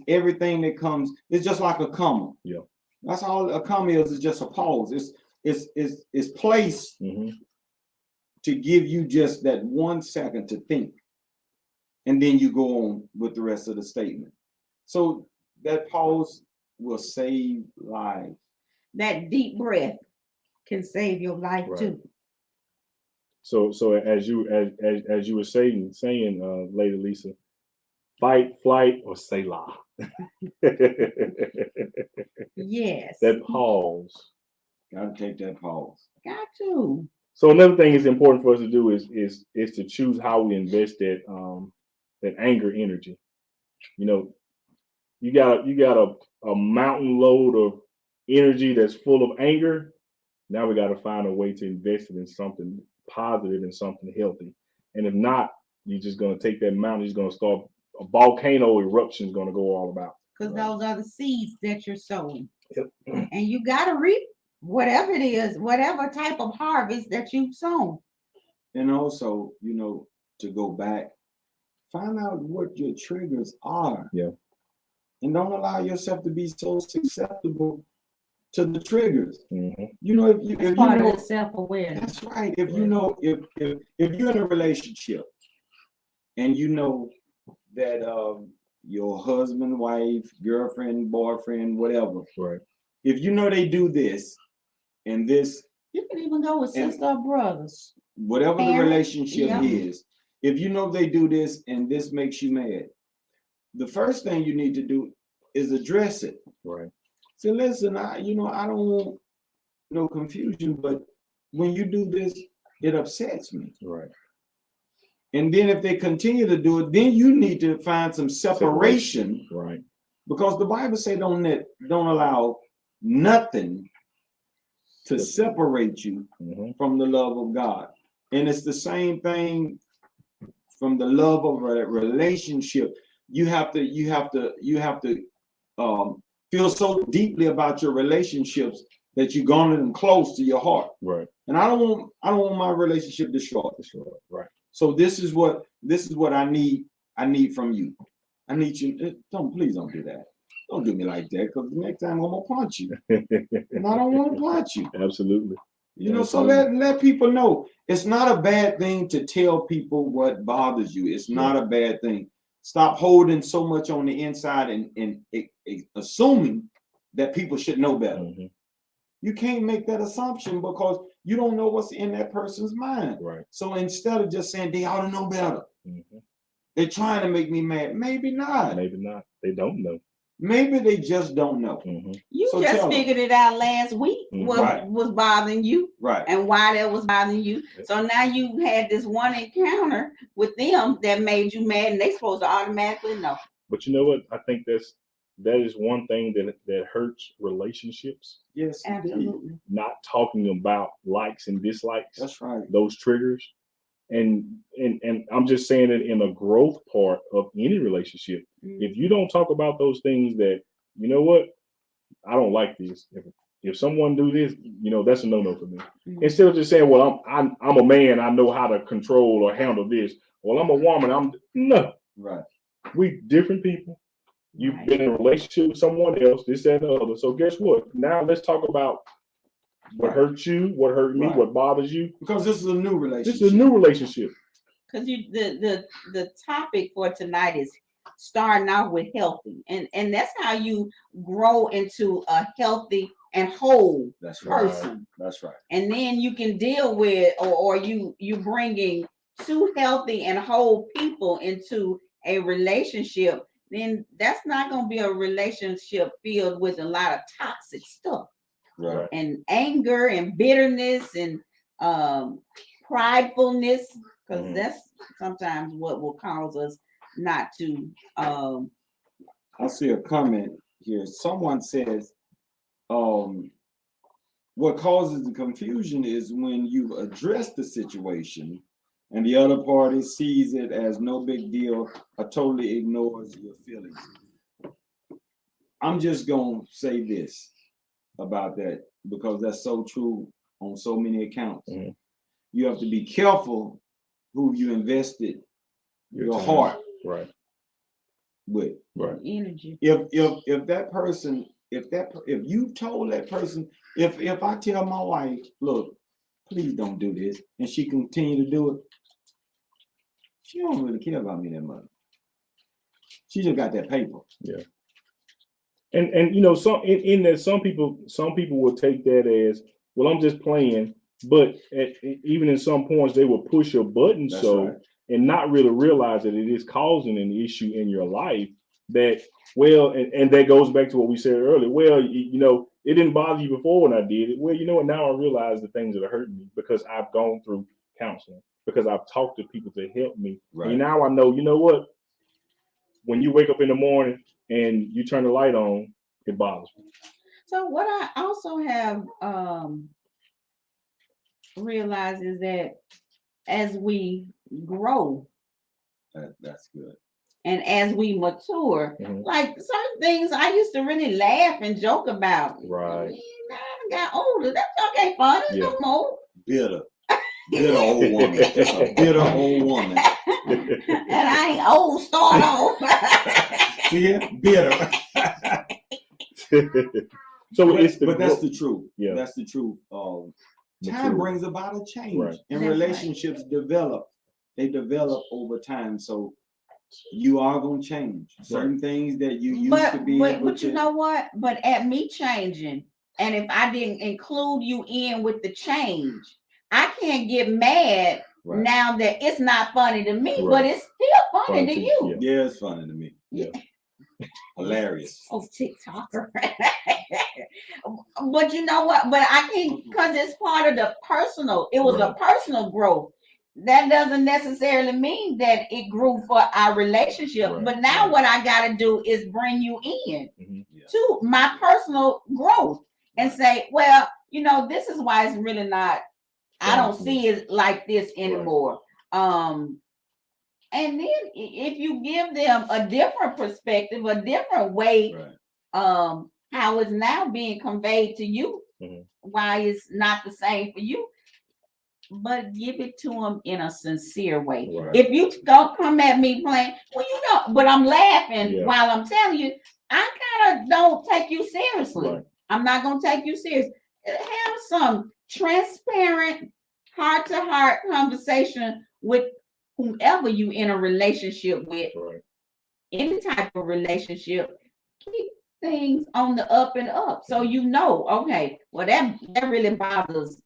everything that comes. It's just like a comma. Yeah. That's all a comma is just a pause. It's placed to give you just that 1 second to think. And then you go on with the rest of the statement. So that pause will save lives. That deep breath can save your life too. So as you were saying, Lady Lisa, fight, flight, or Selah. Yes. That pause. Gotta take that pause. Got to. So another thing is important for us to do is to choose how we invest that anger energy. You got a mountain load of energy that's full of anger. Now we got to find a way to invest it in something positive and something healthy. And if not, you're just going to take that mountain. It's going to start a volcano eruption is going to go all about. Because those are the seeds that you're sowing. And you got to reap whatever it is, whatever type of harvest that you've sown. And also, to go back, find out what your triggers are. Yeah. And don't allow yourself to be so susceptible to the triggers. Mm-hmm. If part of self-awareness. That's right. If you're in a relationship and you know that your husband, wife, girlfriend, boyfriend, whatever, right? If you know they do this and this, you can even go with sister or brothers, whatever the relationship is. If you know they do this and this makes you mad, the first thing you need to do is address it. Right. So listen, I don't want no confusion, but when you do this, it upsets me. Right. And then if they continue to do it, then you need to find some separation. Right. Because the Bible says don't allow nothing to separate you from the love of God. And it's the same thing from the love of a relationship. You have to feel so deeply about your relationships that you garner them close to your heart. Right. And I don't want my relationship destroyed. Right. So this is what I need from you. I need you. Please don't do that. Don't do me like that, because the next time I'm gonna punch you. And I don't want to punch you. Absolutely. So let people know it's not a bad thing to tell people what bothers you. It's not a bad thing. Stop holding so much on the inside and assuming that people should know better. You can't make that assumption because you don't know what's in that person's mind. Right. So instead of just saying they ought to know better, they're trying to make me mad. Maybe not. Maybe not. They don't know. Maybe they just don't know. You just figured it out last week what was bothering you, right? And why that was bothering you. So now you had this one encounter with them that made you mad, and they supposed to automatically know. But you know what? I think that is one thing that hurts relationships. Yes, absolutely. Not talking about likes and dislikes. That's right. Those triggers. And I'm just saying it in a growth part of any relationship. If you don't talk about those things that, you know what, I don't like this. If someone do this, that's a no-no for me. Instead of just saying, well, I'm a man, I know how to control or handle this. Well, I'm a woman, no. Right. We different people. You've been in a relationship with someone else, this, that, and the other. So guess what? Now let's talk about what hurt you, what hurt me, what bothers you. Because this is a new relationship. This is a new relationship. Because the topic for tonight is starting out with healthy. And that's how you grow into a healthy and whole person. That's right. And then you can deal with or you bringing two healthy and whole people into a relationship. then that's not going to be a relationship filled with a lot of toxic stuff Right. and anger and bitterness and pridefulness, because that's sometimes what will cause us not to. I see a comment here. Someone says, what causes the confusion is when you've addressed the situation and the other party sees it as no big deal or totally ignores your feelings. I'm just going to say this about that because that's so true on so many accounts. You have to be careful who you invested your heart with. Right. Energy. If that person, if you told that person, if I tell my wife, look, please don't do this, and she continue to do it, she don't really care about me that much. She just got that paper. Yeah. And you know, some in that some people will take that as, well, I'm just playing, but even in some points they will push a button. That's so right. And not really realize that it is causing an issue in your life. That, well, and that goes back to what we said earlier. Well, you know, it didn't bother you before when I did it. Well, you know what? Now I realize the things that are hurting me because I've gone through counseling, because I've talked to people to help me. Right. And now I know, you know what? When you wake up in the morning and you turn the light on, it bothers me. So what I also have realized is that as we grow, that's good. and as we mature, Mhm. like certain things I used to really laugh and joke about. Right. Now I got older. That joke ain't funny no more. Bitter old woman. A bitter old woman. And I ain't old start off. See it? Bitter. But that's the truth. Yeah. That's the truth. Time brings about a change, right. and That's relationships develop. They develop over time. So you are going to change. Certain things that you used to be able to. You know what? But at me changing, and if I didn't include you in with the change, I can't get mad now that it's not funny to me, but it's still funny to you. Yeah, it's funny to me. Yeah. Hilarious. Oh, TikToker. But you know what? But I can't, because it's part of the personal. It was a personal growth. That doesn't necessarily mean that it grew for our relationship. Right. But now what I got to do is bring you in Mm-hmm. to my personal growth and say, well, you know, this is why it's really not, I don't see it like this anymore. And then if you give them a different perspective, a different way, how it's now being conveyed to you, why it's not the same for you, but give it to them in a sincere way. Right. If you don't come at me playing, well, you know, but I'm laughing while I'm telling you, I kind of don't take you seriously. Right. I'm not going to take you serious. Have some transparent, heart-to-heart conversation with whomever you in a relationship with. Right. Any type of relationship, keep things on the up and up. So you know, okay, well, that really bothers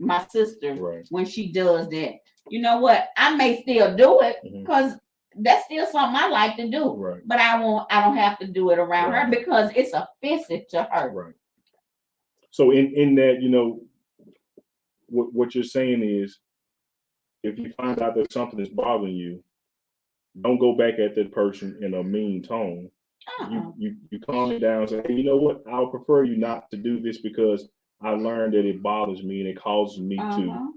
my sister when she does that. You know what? I may still do it because that's still something I like to do. But I don't have to do it around her because it's offensive to her. Right. So in that, you know, what you're saying is, if you find out that something is bothering you, don't go back at that person in a mean tone. You calm it down and say, hey, you know what? I would prefer you not to do this because I learned that it bothers me and it causes me to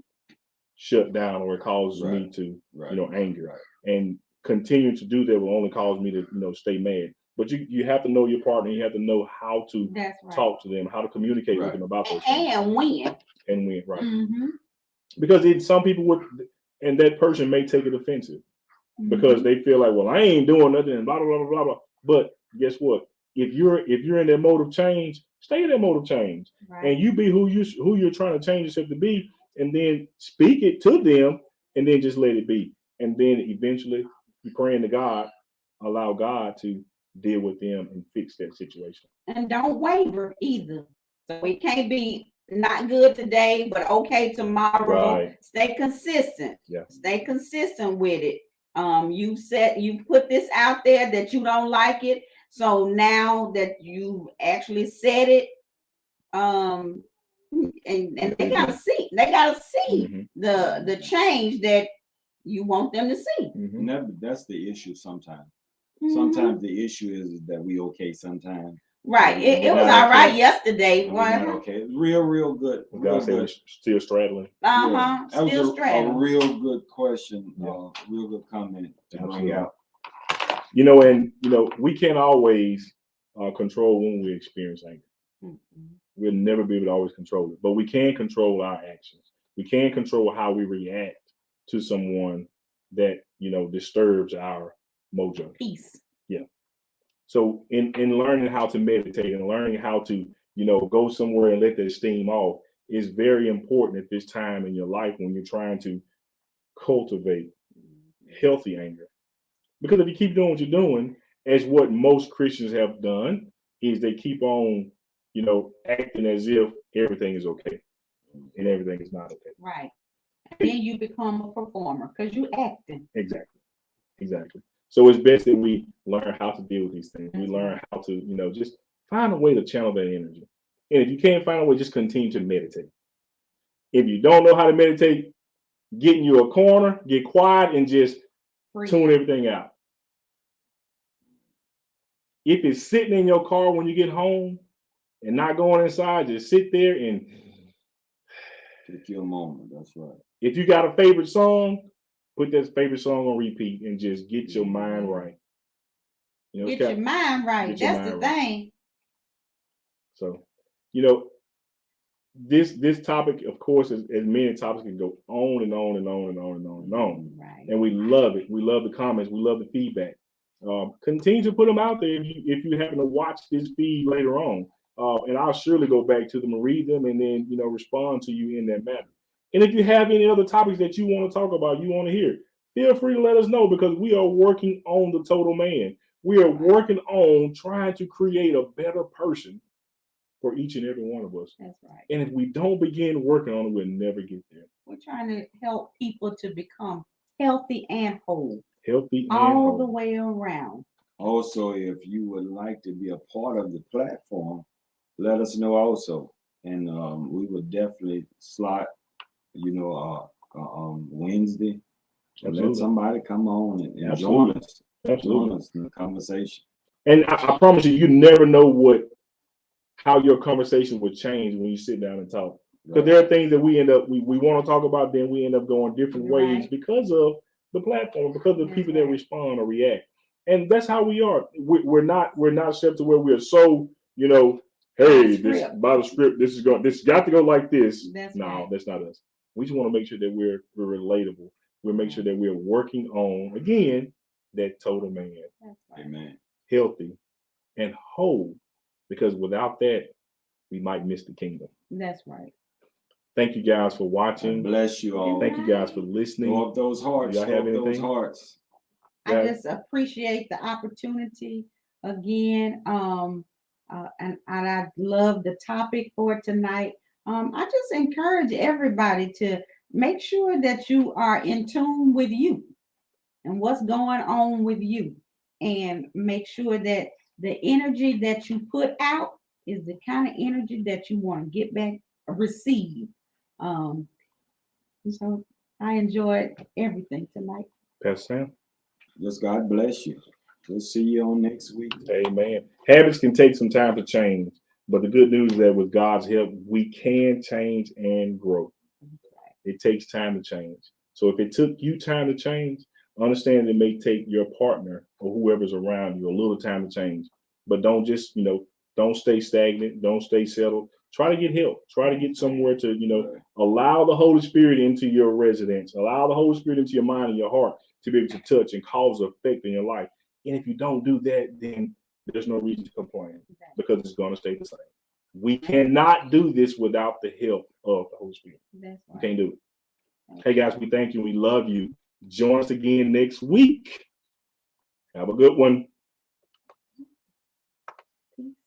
shut down, or it causes me to, you know, anger. And continuing to do that will only cause me to, you know, stay mad. But you have to know your partner. You have to know how to talk to them, how to communicate with them about those things. And when. And when, right. Because some people would, and that person may take it offensive because they feel like, well, I ain't doing nothing and blah, blah, blah, blah, blah. But guess what? If you're in that mode of change, stay in that mode of change. And you be who you're trying to change yourself to be, and then speak it to them, and then just let it be. And then eventually you praying to God, allow God to deal with them and fix that situation. And don't waver either. So it can't be not good today, but okay tomorrow. Stay consistent. Stay consistent with it. You've put this out there that you don't like it. So now that you actually said it, and they gotta see the change that you want them to see. And that's the issue sometimes. Mhm. Sometimes the issue is that we okay sometimes. Right. It We're was not all right okay. yesterday. We're not okay. Real good. Real God said we're good. still straddling. That was Still a straddling. real good question. Yeah. Real good comment to Absolutely. bring out. We can't always control when we experience anger. We'll never be able to always control it, but we can control our actions. We can control how we react to someone that disturbs our mojo. Peace. Yeah. So in learning how to meditate and learning how to go somewhere and let that steam off is very important at this time in your life when you're trying to cultivate healthy anger. Because if you keep doing what you're doing, as what most Christians have done, is they keep on, acting as if everything is okay, and everything is not okay. Right. And then you become a performer because you acting. Exactly. So it's best that we learn how to deal with these things. We That's learn right. how to, just find a way to channel that energy. And if you can't find a way, just continue to meditate. If you don't know how to meditate, get in you a corner, get quiet, and just tune everything out. If it's sitting in your car when you get home and not going inside, just sit there and take your moment. That's right. If you got a favorite song, put that favorite song on repeat and just get your mind right. Get your mind right. That's the thing. So, this topic, of course, as many topics can go on and on and on and on and on and on. Right. And we love it. We love the comments. We love the feedback. Continue to put them out there if you happen to watch this feed later on. And I'll surely go back to them and read them and then, respond to you in that manner. And if you have any other topics that you want to talk about, you want to hear, feel free to let us know because we are working on the total man. We are working on trying to create a better person for each and every one of us. That's right. And if we don't begin working on it, we'll never get there. We're trying to help people to become healthy and whole. Healthy and all whole. The way around. Also, if you would like to be a part of the platform, let us know also. And we would definitely slot, Wednesday. And let somebody come on and join us. Absolutely. Join us in the conversation. And I promise you never know how your conversation would change when you sit down and talk. Because there are things that we want to talk about, then we end up going different ways because of the platform, because of the people that respond or react. And that's how we are. We're not set to where we are so, hey, this by the script, this got to go like this. That's not us. We just want to make sure that we're relatable. We'll make sure that we're working on, again, that total man. Amen. Healthy and whole. Because without that, we might miss the kingdom. That's right. Thank you guys for watching. God bless you all. Thank you guys for listening. Throw up those hearts. Y'all have anything? Those hearts. I just appreciate the opportunity again. And I love the topic for tonight. I just encourage everybody to make sure that you are in tune with you and what's going on with you, and make sure that the energy that you put out is the kind of energy that you want to get back, receive. So I enjoyed everything tonight. Pastor Sam? Just God bless you. We'll see you on next week. Amen. Habits can take some time to change, but the good news is that with God's help, we can change and grow. It takes time to change. So if it took you time to change, understand it may take your partner or whoever's around you a little time to change. But don't just, don't stay stagnant. Don't stay settled. Try to get help. Try to get somewhere to, allow the Holy Spirit into your residence. Allow the Holy Spirit into your mind and your heart to be able to touch and cause effect in your life. And if you don't do that, then there's no reason to complain because it's going to stay the same. We cannot do this without the help of the Holy Spirit. That's right. We can't do it. Hey, guys, we thank you. We love you. Join us again next week. Have a good one.